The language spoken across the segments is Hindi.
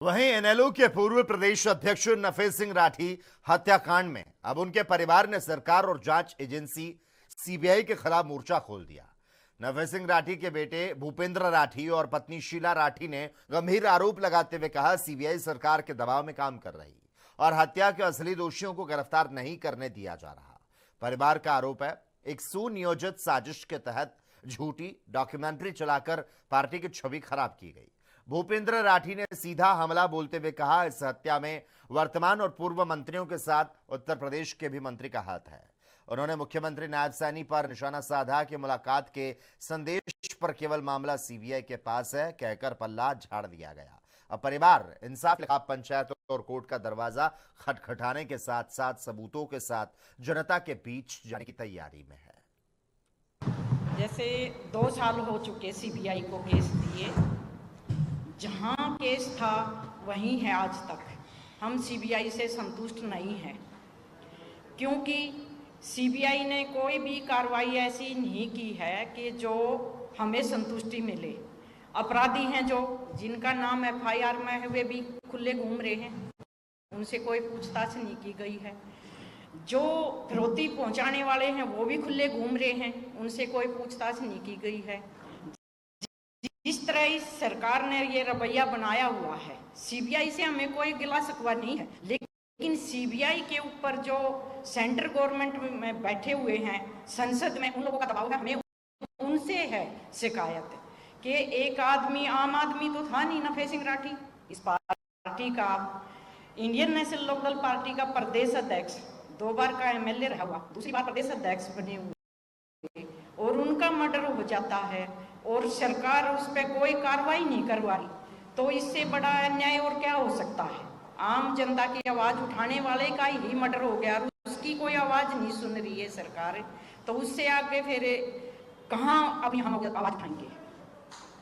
वहीं एनएलओ के पूर्व प्रदेश अध्यक्ष नफे सिंह राठी हत्याकांड में अब उनके परिवार ने सरकार और जांच एजेंसी सीबीआई के खिलाफ मोर्चा खोल दिया। नफे सिंह राठी के बेटे भूपेंद्र राठी और पत्नी शीला राठी ने गंभीर आरोप लगाते हुए कहा, सीबीआई सरकार के दबाव में काम कर रही और हत्या के असली दोषियों को गिरफ्तार नहीं करने दिया जा रहा। परिवार का आरोप है, एक सुनियोजित साजिश के तहत झूठी डॉक्यूमेंट्री चलाकर पार्टी की छवि खराब की गई। भूपेंद्र राठी ने सीधा हमला बोलते हुए कहा, इस हत्या में वर्तमान और पूर्व मंत्रियों के साथ उत्तर प्रदेश के भी मंत्री का हाथ है। उन्होंने मुख्यमंत्री नायब सैनी पर निशाना साधा कि मुलाकात के संदेश पर केवल मामला सीबीआई के पास है, कहकर पल्ला झाड़ दिया गया। अब परिवार इंसाफ के खिलाफ पंचायत और कोर्ट का दरवाजा खटखटाने के साथ साथ सबूतों के साथ जनता के बीच जाने की तैयारी में है। जैसे 2 साल हो चुके सीबीआई को केस दिए, जहां केस था वहीं है आज तक। हम सीबीआई से संतुष्ट नहीं हैं, क्योंकि सीबीआई ने कोई भी कार्रवाई ऐसी नहीं की है कि जो हमें संतुष्टि मिले। अपराधी हैं जो जिनका नाम एफआईआर में है, वे भी खुले घूम रहे हैं, उनसे कोई पूछताछ नहीं की गई है। जो फिरौती पहुंचाने वाले हैं वो भी खुले घूम रहे हैं, उनसे कोई पूछताछ नहीं की गई है। जिस तरह इस सरकार ने ये रवैया बनाया हुआ है, सीबीआई से हमें कोई गिला शिकवा नहीं है, लेकिन सीबीआई के ऊपर जो सेंट्रल गवर्नमेंट में बैठे हुए हैं, संसद में उन लोगों का दबाव है। हमें उनसे है शिकायत कि एक आदमी, आम आदमी तो था नहीं नफे सिंह राठी, इस पार्टी का इंडियन नेशनल लोकदल पार्टी का प्रदेश अध्यक्ष, 2 बार का एमएलए रहा हुआ, दूसरी बार प्रदेश अध्यक्ष बने हुए, और उनका मर्डर हो जाता है और सरकार उस पर कोई कार्रवाई नहीं करवा रही, तो इससे बड़ा अन्याय और क्या हो सकता है। आम जनता की आवाज उठाने वाले का ही मर्डर हो गया, उसकी कोई आवाज नहीं सुन रही है सरकार, तो उससे आगे फिर कहाँ अभी हम आवाज उठाएंगे।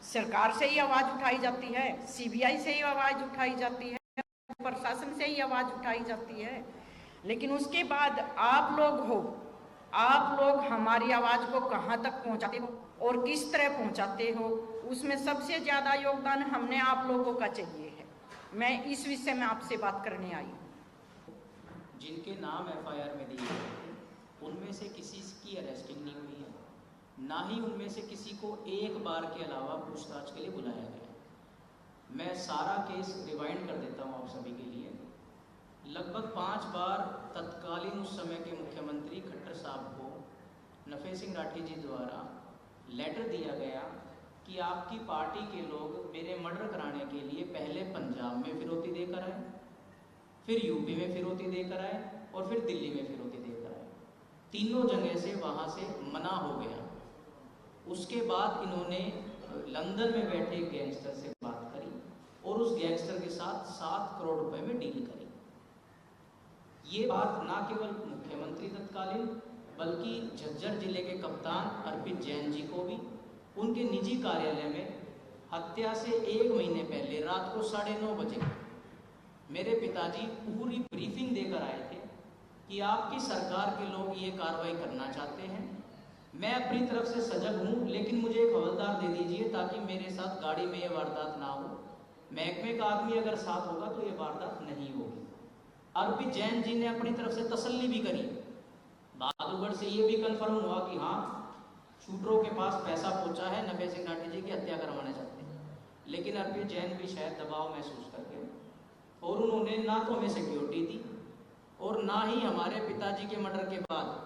सरकार से ही आवाज उठाई जाती है, सीबीआई से ही आवाज उठाई जाती है, प्रशासन से ही आवाज उठाई जाती है, लेकिन उसके बाद आप लोग हमारी आवाज को कहां तक पहुंचाते हो और किस तरह पहुंचाते हो, उसमें सबसे ज्यादा योगदान हमने आप लोगों का चाहिए है। मैं इस विषय में आपसे बात करने आई हूँ। जिनके नाम एफआईआर में दिए गए उनमें से किसी की अरेस्टिंग नहीं हुई है, ना ही उनमें से किसी को एक बार के अलावा पूछताछ के लिए बुलाया गया। मैं सारा केस रिवाइंड कर देता हूँ आप सभी के लिए। लगभग 5 बार तत्कालीन उस समय के मुख्यमंत्री खट्टर साहब को नफे सिंह राठी जी द्वारा लेटर दिया गया कि आपकी पार्टी के लोग मेरे मर्डर कराने के लिए पहले पंजाब में फिरौती देकर आए, फिर यूपी में फिरौती देकर आए और फिर दिल्ली में फिरौती देकर आए। तीनों जगह से वहाँ से मना हो गया। उसके बाद इन्होंने लंदन में बैठे गैंगस्टर से बात करी और उस गैंगस्टर के साथ 7 करोड़ रुपए में डील करी। ये बात ना केवल मुख्यमंत्री तत्कालीन बल्कि झज्जर जिले के कप्तान अर्पित जैन जी को भी उनके निजी कार्यालय में हत्या से 1 महीने पहले रात को 9:30 बजे मेरे पिताजी पूरी ब्रीफिंग देकर आए थे कि आपकी सरकार के लोग ये कार्रवाई करना चाहते हैं। मैं अपनी तरफ से सजग हूँ, लेकिन मुझे एक हवलदार दे दीजिए ताकि मेरे साथ गाड़ी में ये वारदात ना हो। महकमे का आदमी अगर साथ होगा तो ये वारदात नहीं होगी। अर्पित जैन जी ने अपनी तरफ से तसल्ली भी करी। बादुगढ़ से ये भी कंफर्म हुआ कि हाँ, शूटरों के पास पैसा पहुंचा है, नफे सिंह राठी जी की हत्या करवाना चाहते हैं। लेकिन अर्पित जैन भी शायद दबाव महसूस करके और उन्होंने ना तो हमें सिक्योरिटी दी और ना ही हमारे पिताजी के मर्डर के बाद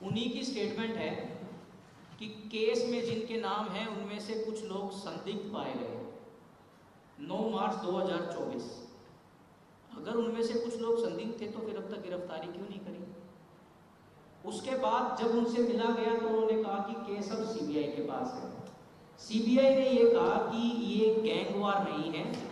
उन्हीं की स्टेटमेंट है कि केस में जिनके नाम हैं उनमें से कुछ लोग संदिग्ध पाए गए। 9 मार्च 2024। अगर उनमें से कुछ लोग संदिग्ध थे तो फिर अब तक गिरफ्तारी क्यों नहीं करी। उसके बाद जब उनसे मिला गया तो उन्होंने कहा कि केस अब सीबीआई के पास है। सीबीआई ने ये कहा कि ये गैंग वार नहीं है,